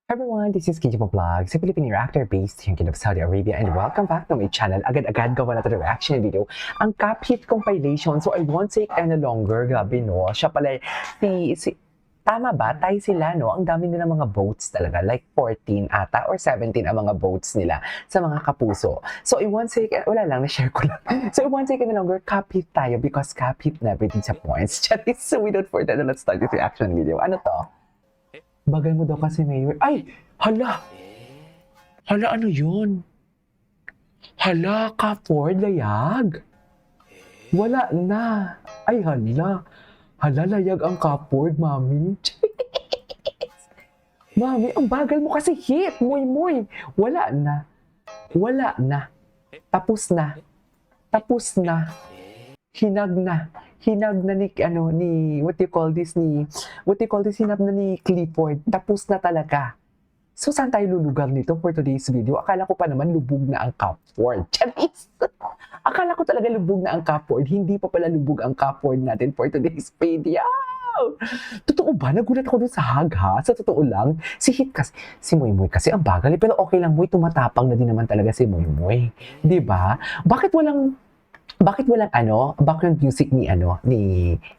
Everyone, this is Kijibo Vlog, a Philippine reactor based here in Saudi Arabia, and welcome back to my channel. Agad-agad gawa na ito reaction video. Ang Cup Hit compilation, so I won't take any longer. Grabe no, siya pala, tama ba? Tayo sila no, ang dami nila mga votes talaga, like 14 ata or 17 ang mga votes nila sa mga kapuso. So I won't take, wala lang, na-share ko lang. So I won't take any longer, Cup Hit tayo because Cup Hit never disappoints. So without further ado, let's start this reaction video. Ano to? Bagay mo daw kasi mayor. Ay! Hala! Hala, ano yun? Hala, ka-Ford, layag. Wala na. Ay, hala. Hala, layag ang ka-Ford, mami. Mami, ang bagal mo kasi hit. Muy. Wala na. Wala na. Tapos na. Tapos na. Hinag na. Hinag na ni, what do you call this, hinag na ni Clifford. Tapos na talaga. So, saan tayo lulugar nito for today's video? Akala ko pa naman lubog na ang Cupboard. Charis! Akala ko talaga lubog na ang Cupboard. Hindi pa pala lubog ang Cupboard natin for today's video. Totoo ba? Nagulat ako dun sa hag ha. Sa totoo lang, si Moy kasi ang bagal. Pero okay lang, Moy, tumatapang na din naman talaga si Moy. Diba? Bakit walang background music ni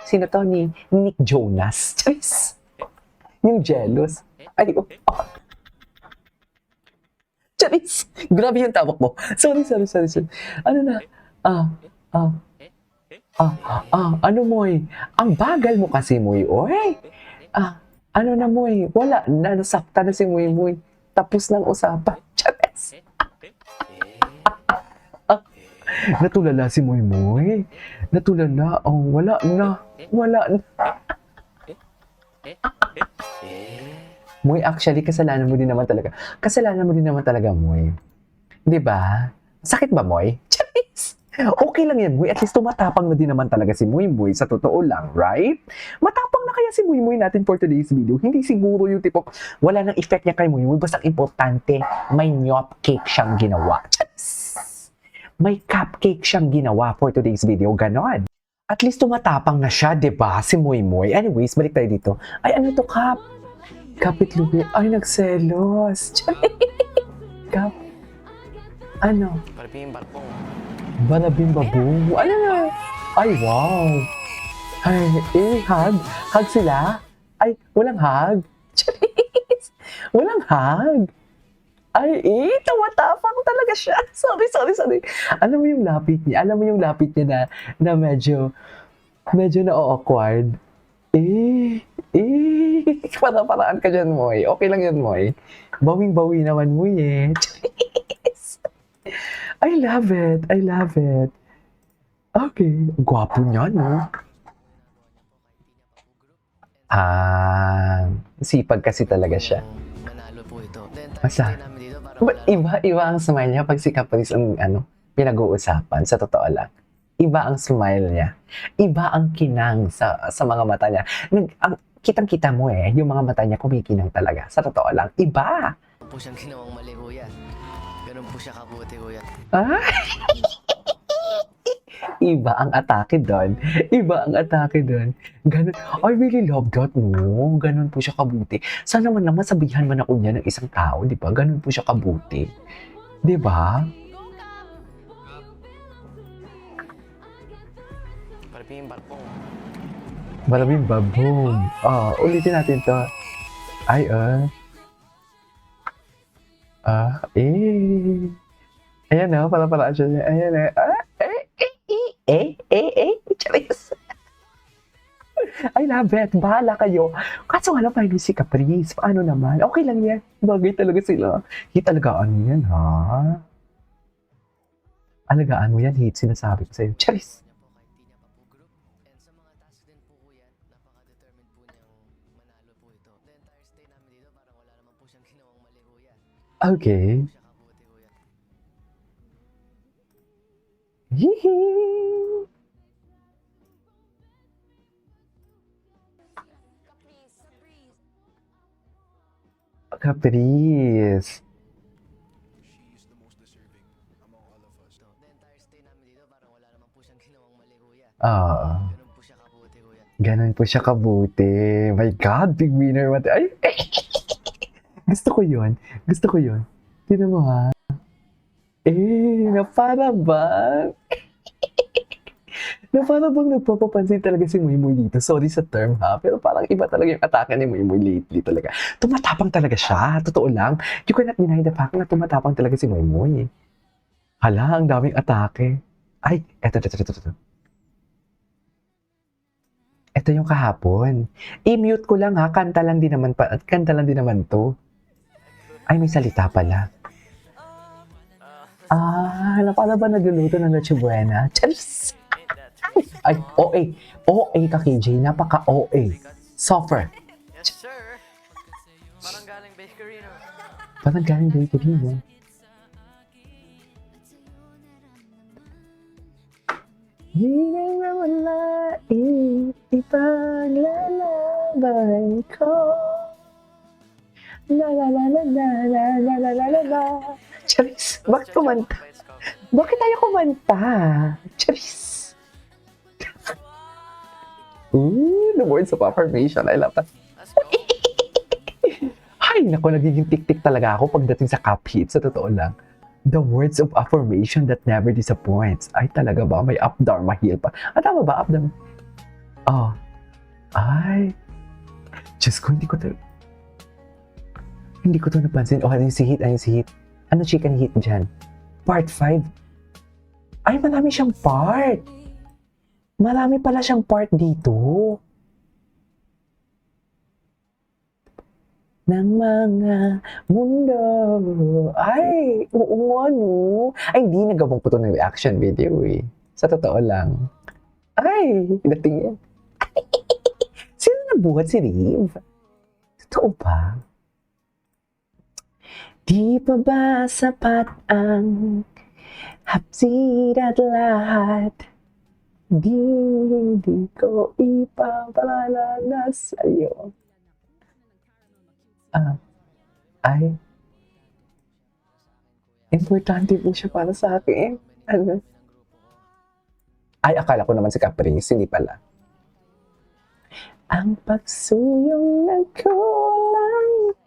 sino to, ni Nick Jonas? Charis! Yung Jealous. Ay, Charis! Grabe yung tawag mo. Sorry. Ano na? Ano, Moy? Ang bagal mo kasi, Moy. Oy! Ano na, Moy? Wala na, nasakta na si Moy. Tapos ng usapan. Charis! Natulala si Moy. Natulala. Oh, wala na. Moy, actually, kasalanan mo din naman talaga, Moy. Diba? Sakit ba, Moy? Charis! Okay lang yan, Moy. At least tumatapang na din naman talaga si Moy. Sa totoo lang, right? Matapang na kaya si Moy natin for today's video. Hindi siguro yung tipo, wala nang effect niya kay Moy. Basta importante, may nyop cake siyang ginawa. Charis! May cupcake siyang ginawa for today's video. Ganon. At least tumatapang na siya, diba? Si Moy. Anyways, balik tayo dito. Ay, ano to, Kap? Kapit lubi. Ay, nagselos. Kap. Ano? Balabing babong. Ano na? Ay, wow. Ay, hug. Hug sila? Ay, walang hug. Charis. Walang hug. Ay, tumatapang talaga siya. Sorry. Alam mo yung lapit niya na medyo na-awkward. Paraan ka dyan, Moy. Okay lang yan, Moy. Bawing-bawi naman, Moy, eh. Charis! I love it. Okay. Gwapo niya, no? Sipag kasi talaga siya. Basta, iba ang smile niya pag si Caprice ang pinag-uusapan, sa totoo lang. Iba ang smile niya. Iba ang kinang sa mga mata niya. Kitang-kita mo yung mga mata niya kumikinang talaga. Sa totoo lang. Iba! Po siyang ginawang mali, kuya. Ganun po siya kabuti, kuya. Iba ang atake doon. Ganun. I really love that, no? Ganun po siya kabuti. Sana man lang masabihan man ako niya ng isang tao, di ba? Ganun po siya kabuti. Di ba? Balabing babong. Ulitin natin to. Ay, Ayan na, pala siya. Ayan na. Charis. I love it. Bahala kayo. Kaso nga lang, finally si Caprice. Paano naman? Okay lang yan. Bagay talaga sila. Alagaan mo yan, ha? Alagaan mo yan, hate. Sinasabi ko sa'yo. Charis. Okay. Yee! Caprice. Ganun po siya kabuti. My God, big winner. Ay! Gusto ko yun. Gusto ko yun. Tignan mo ha. Na para bang, nagpapapansin talaga si Muy Muy dito. Sorry sa term ha, pero parang iba talaga yung atake ni Muy Muy lately talaga. Tumatapang talaga siya, totoo lang. You cannot deny the fact na tumatapang talaga si Muy Muy. Hala, ang daming atake. Ay, eto. Ito yung kahapon. I-mute ko lang ha, kanta lang din naman to. Ay, may salita pala. Paano ba nagluluto ng Noche Buena? Charis! Ay, OA. OA ka, KJ. Napaka-OA. Suffer. Yes, sir. Parang galing bakery, no? Parang galing bakery, no? Di na malain, ipaglalaban ko. La la la la la la la la la la la. Charis, bakit kumanta? Bakit tayo kumanta? Charis. The words of affirmation. I love that. Let's go. Ay, naku, nagiging tik-tik talaga ako pagdating sa cup hit. Sa totoo lang. The words of affirmation that never disappoints. Ay, talaga ba? May up Dharma heel pa. Tama ba? Up Dharma? Oh. Ay. Diyos ko, hindi ko to napansin. Ano yung si hit? Ano chicken hit dyan? Part 5. Ay, marami siyang part. Marami pala siyang part dito. Ng mga mundo. Ay, oo nga no. Ay, hindi, nagawang ko to ng reaction video eh. Sa totoo lang. Ay, dating yan. Sino nabuhat si Riv? Totoo ba? Di pa ba sapat ang hapsid at lahat? Hindi ko ipapalala sa'yo. Ay, importante po siya para sa akin. Ano? Ay, akala ko naman si Caprice, hindi pala. Ang pagsuyong nagkulang.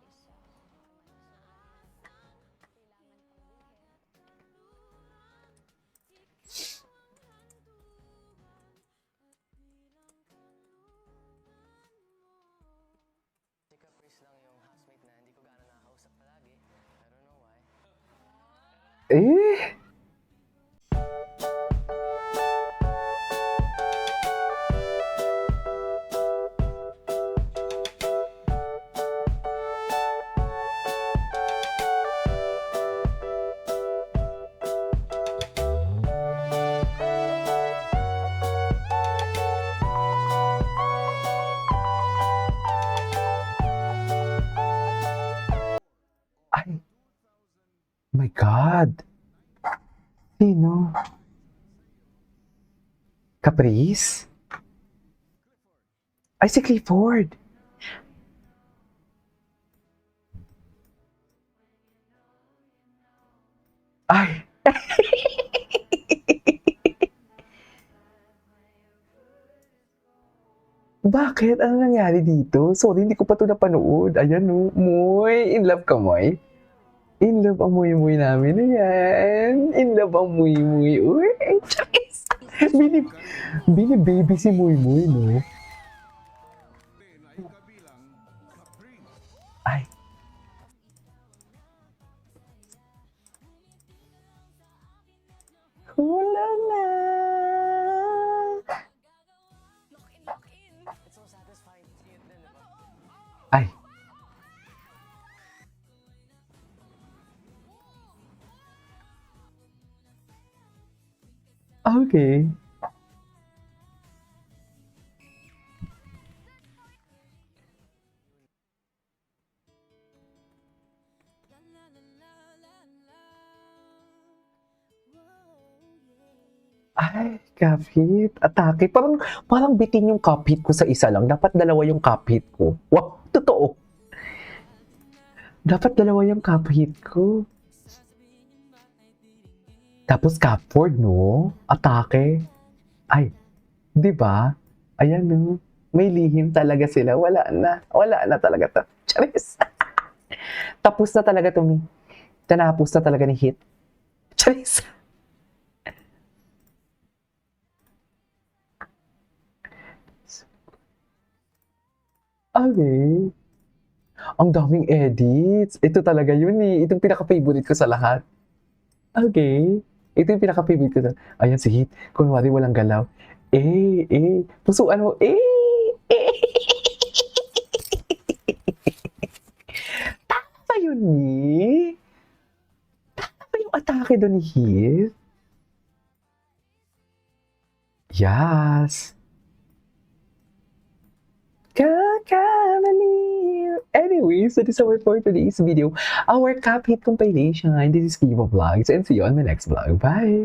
Si Caprice lang yung housemate na hindi ko gaano nakakausap palagi. I don't know why. Eh? Ay, my God. Sino? Caprice? Ay, si Clifford. Ay. Bakit? Ano nangyari dito? Sorry, hindi ko pa ito napanood. Ayan, no. Moy, in love ka, Moy? In love ang muy-muy namin. Ayan. In love ang muy-muy. Uy, charis. Bini-baby si muy-muy, no? Ay. Hula na. It's so satisfying to see it din, diba? Ay. Okay. Ay, kapit. Atake. Parang bitin yung kapit ko sa isa lang. Dapat dalawa yung kapit ko. Wow, totoo. Dapat dalawa yung kapit ko. Tapos Capford, no? Atake. Ay, di ba? Ayan, no? May lihim talaga sila. Wala na. Wala na talaga to. Charis. Tapos na talaga to, me. Tanapos na talaga ni Hit. Charis. Okay. Ang daming edits. Ito talaga yun eh. Itong pinaka-favorite ko sa lahat. Okay. Ito yung pinaka-favorite ko. Ayan si Hit. Kunwari walang galaw. Pusuan mo. Tama ba yun ni? Tama ba yung atake doon ni Hit? Yes. Kakamali. Anyways, that is our for today's video. Our Cup Hit compilation. This is Kiva Vlogs and see you on my next vlog. Bye!